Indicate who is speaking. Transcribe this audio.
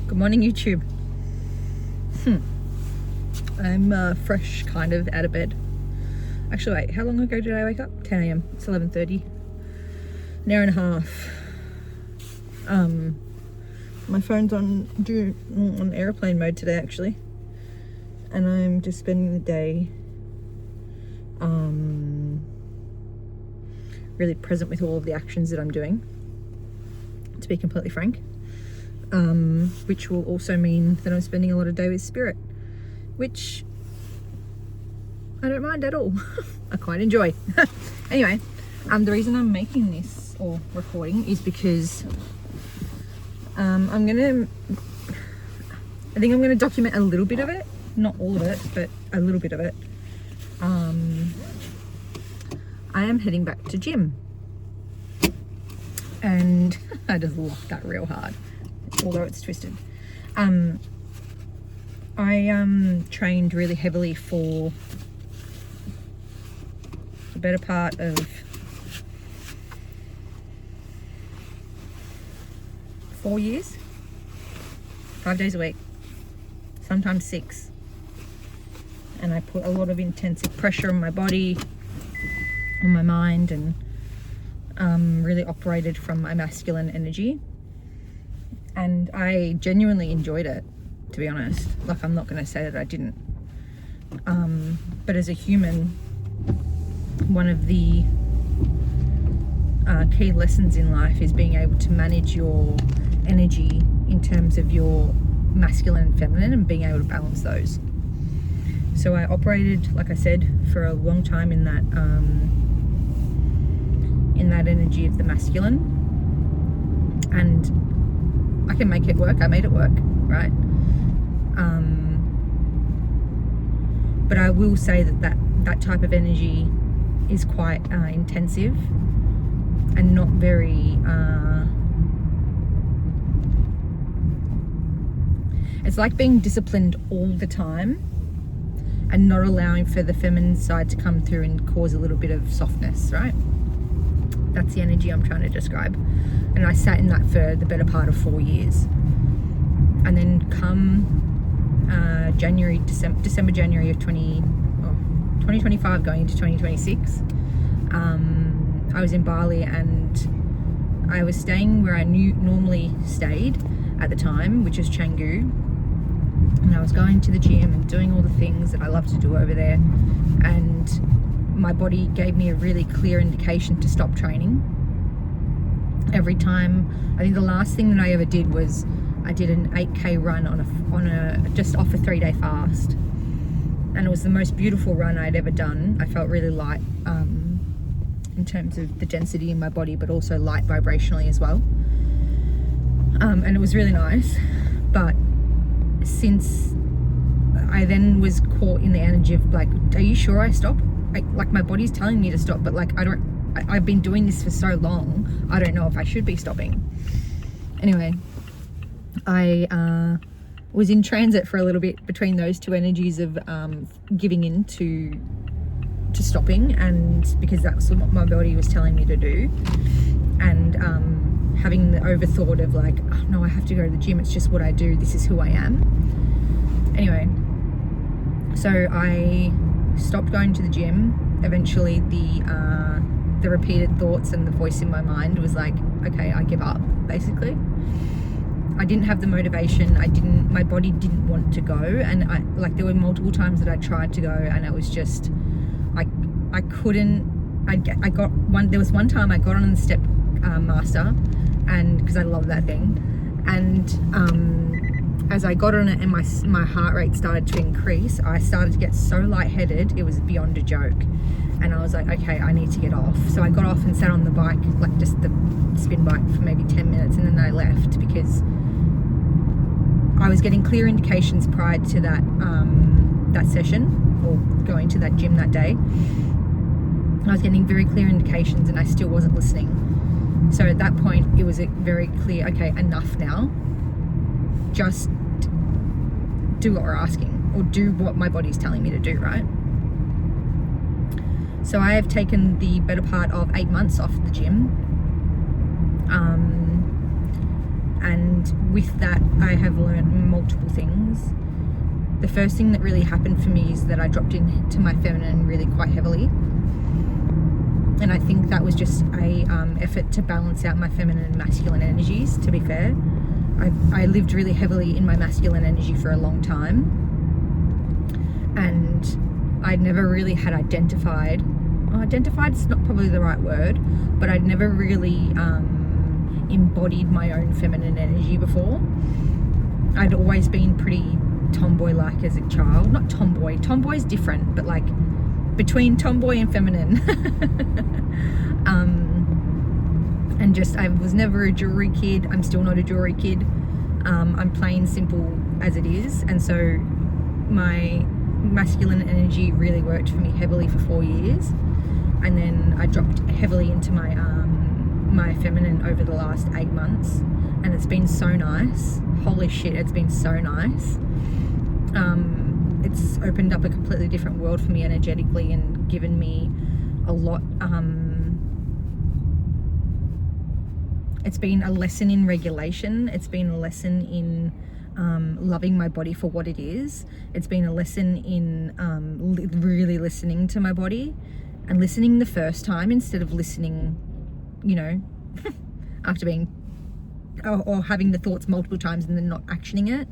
Speaker 1: Good morning, YouTube. I'm fresh, kind of, out of bed. Actually, wait, how long ago did I wake up? 10 a.m. It's 11:30. An hour and a half. My phone's on airplane mode today, actually. And I'm just spending the day really present with all of the actions that I'm doing, to be completely frank. Which will also mean that I'm spending a lot of day with spirit, which I don't mind at all. I quite enjoy. Anyway, the reason I'm making this or recording is because I think I'm gonna document a little bit of it, not all of it, but a little bit of it. I am heading back to gym, and I just locked that real hard, although it's twisted. I trained really heavily for the better part of 4 years, 5 days a week, sometimes 6. And I put a lot of intensive pressure on my body, on my mind, and really operated from my masculine energy. And I genuinely enjoyed it, to be honest. Like, I'm not going to say that I didn't. But as a human, one of the key lessons in life is being able to manage your energy in terms of your masculine and feminine, and being able to balance those. So I operated, like I said, for a long time in that energy of the masculine, and I can make it work. I made it work, right? But I will say that type of energy is quite intensive and not very it's like being disciplined all the time and not allowing for the feminine side to come through and cause a little bit of softness, right? That's the energy I'm trying to describe. And I sat in that for the better part of 4 years. And then come December, January of 2025 going into 2026, I was in Bali, and I was staying where I normally stayed at the time, which is Canggu. And I was going to the gym and doing all the things that I love to do over there, and my body gave me a really clear indication to stop training. Every time, I think the last thing that I ever did was I did an 8K run on a just off a 3-day fast, and it was the most beautiful run I'd ever done. I felt really light in terms of the density in my body, but also light vibrationally as well, and it was really nice. But since I then was caught in the energy of like, are you sure I stopped? Like, my body's telling me to stop, but like I've been doing this for so long, I don't know if I should be stopping. Anyway, I was in transit for a little bit between those two energies of giving in to stopping, and because that's what my body was telling me to do, and having the overthought of like, oh, no, I have to go to the gym, it's just what I do, this is who I am. Anyway, so I stopped going to the gym. Eventually the repeated thoughts and the voice in my mind was like, okay, I give up, basically. I didn't have the motivation. My body didn't want to go, and there were multiple times that I tried to go, and it was just, I couldn't. There was one time I got on the step master, and because I love that thing, and as I got on it and my heart rate started to increase, I started to get so lightheaded, it was beyond a joke. And I was like, okay, I need to get off. So I got off and sat on the bike, like just the spin bike, for maybe 10 minutes, and then I left because I was getting clear indications prior to that session, or going to that gym that day. I was getting very clear indications, and I still wasn't listening. So at that point, it was very clear, okay, enough now. Just do what we're asking, or do what my body's telling me to do, right? So I have taken the better part of 8 months off the gym. And with that, I have learned multiple things. The first thing that really happened for me is that I dropped into my feminine really quite heavily. And I think that was just a effort to balance out my feminine and masculine energies, to be fair. I lived really heavily in my masculine energy for a long time. And I'd never really had identified is not probably the right word, but I'd never really embodied my own feminine energy before. I'd always been pretty tomboy-like as a child. Not tomboy. Tomboy's different, but like between tomboy and feminine. And just, I was never a jewelry kid. I'm still not a jewelry kid. I'm plain simple as it is. And so my masculine energy really worked for me heavily for 4 years. And then I dropped heavily into my my feminine over the last 8 months. And it's been so nice. Holy shit, it's been so nice. It's opened up a completely different world for me energetically and given me a lot. It's been a lesson in regulation. It's been a lesson in loving my body for what it is. It's been a lesson in really listening to my body and listening the first time instead of listening, you know, after being or having the thoughts multiple times and then not actioning it.